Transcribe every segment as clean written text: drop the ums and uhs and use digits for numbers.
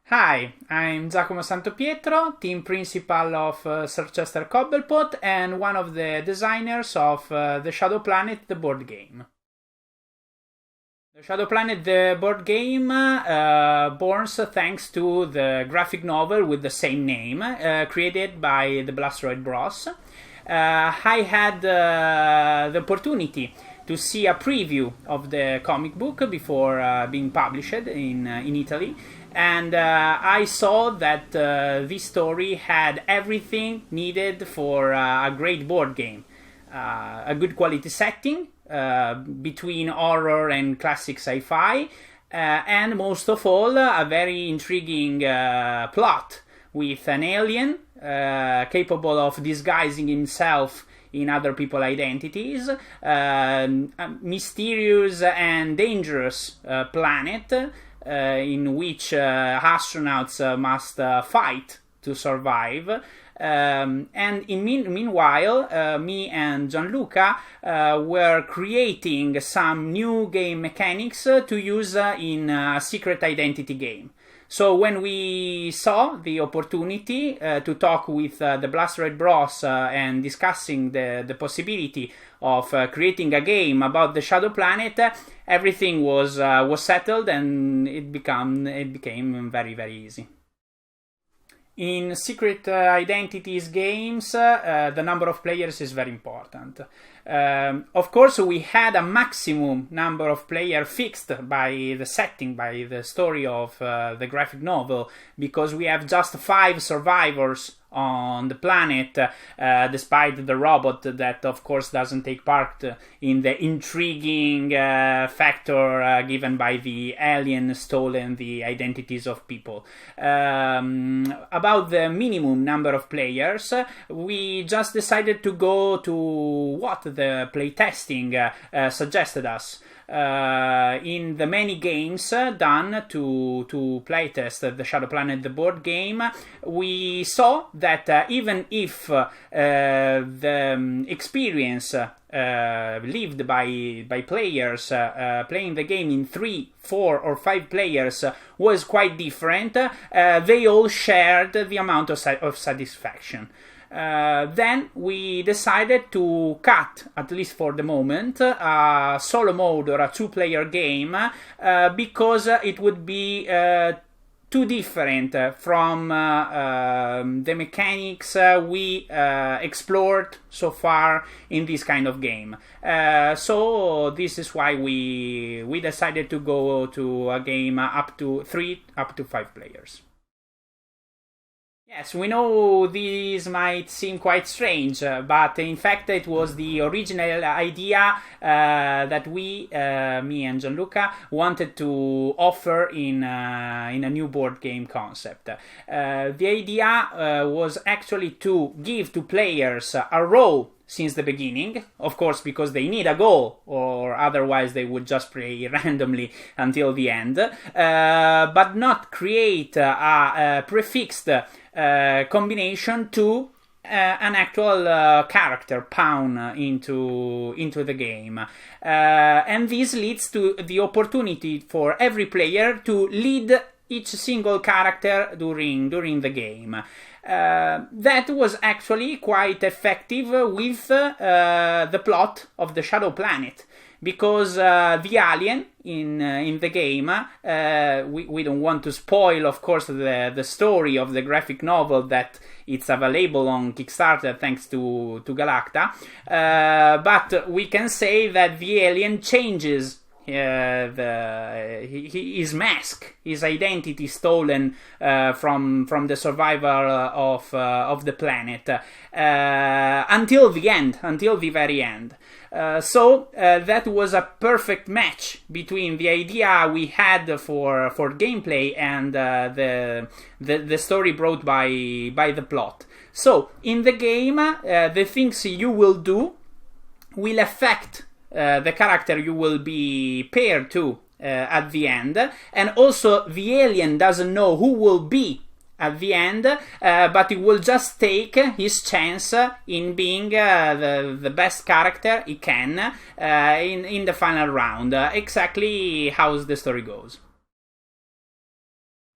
Hi, I'm Giacomo Santopietro, team principal of Sir Chester Cobblepot and one of the designers of the Shadow Planet, the board game. The Shadow Planet, the board game, born thanks to the graphic novel with the same name, created by the Blasteroid Bros. I had the opportunity to see a preview of the comic book before being published in Italy, and I saw that this story had everything needed for a great board game. A good quality setting between horror and classic sci-fi, and most of all, a very intriguing plot with an alien capable of disguising himself in other people's identities, a mysterious and dangerous planet in which astronauts must fight to survive. And meanwhile, me and Gianluca were creating some new game mechanics to use in a secret identity game. So when we saw the opportunity to talk with the Blasteroid Bros and discussing the possibility of creating a game about the Shadow Planet, everything was settled, and it became very, very easy. In Secret Identities games, the number of players is very important. Of course, we had a maximum number of players fixed by the setting, by the story of the graphic novel, because we have just 5 survivors on the planet, despite the robot that, of course, doesn't take part in the intriguing factor given by the alien stolen the identities of people. About the minimum number of players, we just decided to go to what the playtesting suggested us. In the many games done to playtest the Shadow Planet, the board game, we saw that even if the experience lived by players playing the game in 3, 4, or 5 players was quite different, they all shared the amount of satisfaction. Then we decided to cut, at least for the moment, a solo mode or a 2-player game because it would be too different from the mechanics we explored so far in this kind of game. So this is why we decided to go to a game up to 3, up to 5 players. Yes, we know this might seem quite strange, but in fact it was the original idea that we, me and Gianluca, wanted to offer in a new board game concept. The idea was actually to give to players a role since the beginning, of course, because they need a goal, or otherwise they would just play randomly until the end, but not create a prefixed combination to an actual character pawn into the game, and this leads to the opportunity for every player to lead each single character during the game. That was actually quite effective with the plot of the Shadow Planet, because the alien in the game, we don't want to spoil, of course, the story of the graphic novel that it's available on Kickstarter thanks to Galacta, but we can say that the alien changes his mask, his identity stolen from the survivor of the planet until the very end. So that was a perfect match between the idea we had for gameplay and the story brought by the plot. So in the game, the things you will do will affect the character you will be paired to at the end, and also the alien doesn't know who will be at the end, but he will just take his chance in being the best character he can in the final round, exactly how the story goes.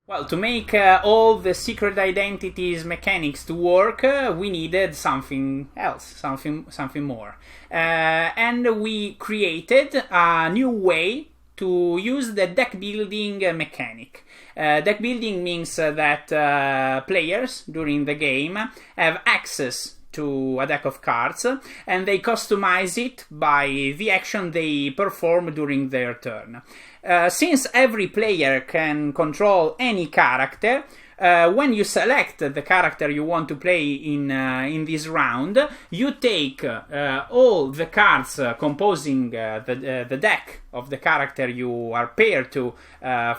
Well, to make all the secret identities mechanics to work, we needed something else, something more. And we created a new way to use the deck building mechanic. Deck building means that players during the game have access to a deck of cards, and they customize it by the action they perform during their turn. Since every player can control any character, when you select the character you want to play in this round, you take all the cards composing the deck of the character you are paired to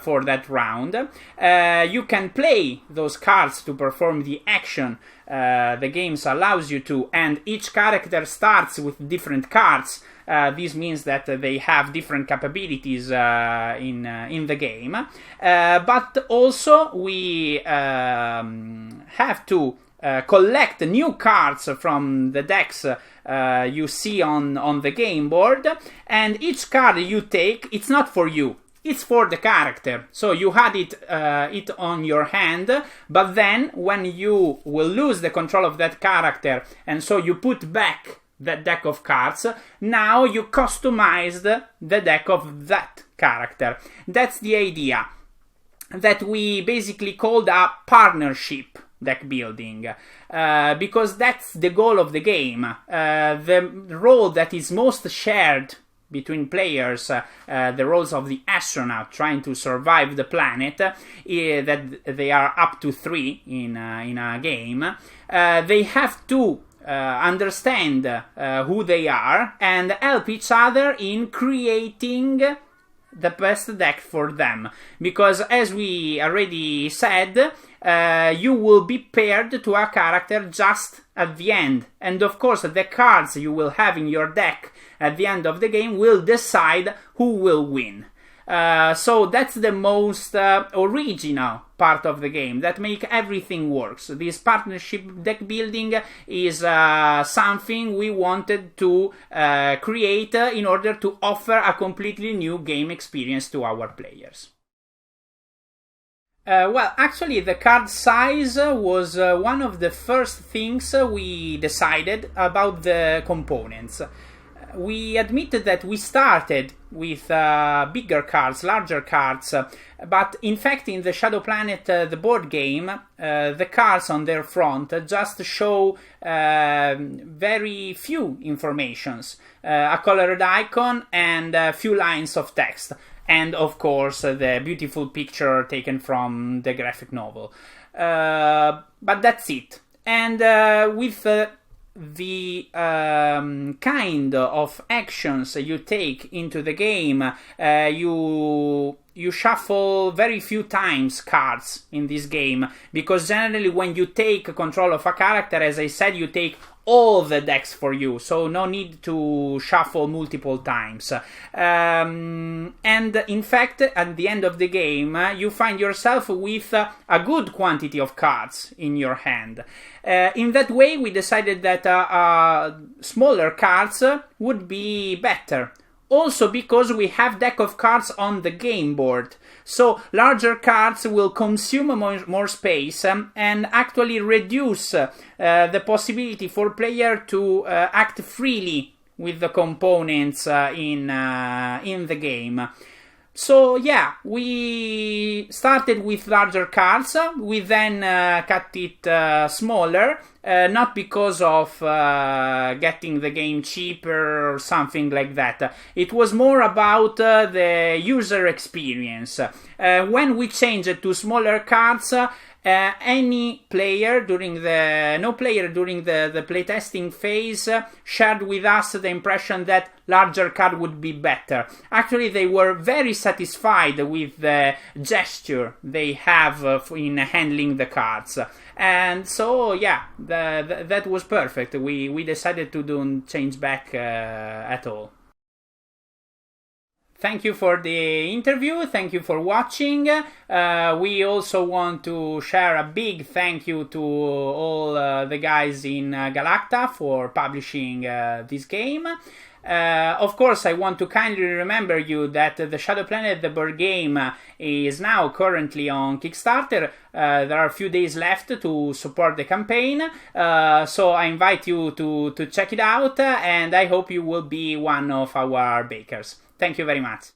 for that round. You can play those cards to perform the action the game allows you to, and each character starts with different cards. This means that they have different capabilities in the game, but also we have to collect new cards from the decks you see on the game board, and each card you take, it's not for you. It's for the character, so you had it on your hand, but then when you will lose the control of that character, and so you put back that deck of cards, now you customized the deck of that character. That's the idea that we basically called a partnership deck building, because that's the goal of the game. The role that is most shared between players, the roles of the astronaut trying to survive the planet, that they are up to 3 in a game. They have to understand who they are and help each other in creating the best deck for them, because as we already said, you will be paired to a character just at the end, and of course the cards you will have in your deck at the end of the game will decide who will win. So that's the most original part of the game that make everything works. This partnership deck building is something we wanted to create in order to offer a completely new game experience to our players. Well, actually, the card size was one of the first things we decided about the components. We admitted that we started with bigger cards, larger cards, but in fact in the Shadow Planet, the board game, the cards on their front just show very few informations, a colored icon and a few lines of text, and of course the beautiful picture taken from the graphic novel. But that's it. And with the kind of actions you take into the game, you shuffle very few times cards in this game, because generally when you take control of a character, as I said, you take all the decks for you, so no need to shuffle multiple times. And in fact, at the end of the game, you find yourself with a good quantity of cards in your hand. In that way, we decided that smaller cards would be better. Also because we have deck of cards on the game board. So larger cards will consume more space and actually reduce the possibility for player to act freely with the components in the game. So yeah, we started with larger cards, we then cut it smaller, not because of getting the game cheaper or something like that. It was more about the user experience. When we changed it to smaller cards, no player during the playtesting phase shared with us the impression that larger card would be better. Actually, they were very satisfied with the gesture they have in handling the cards. And so, yeah, that was perfect. We decided to don't change back at all. Thank you for the interview. Thank you for watching. We also want to share a big thank you to all the guys in Galacta for publishing this game. Of course, I want to kindly remember you that the Shadow Planet, the board game, is now currently on Kickstarter. There are a few days left to support the campaign, so I invite you to check it out, and I hope you will be one of our bakers. Thank you very much.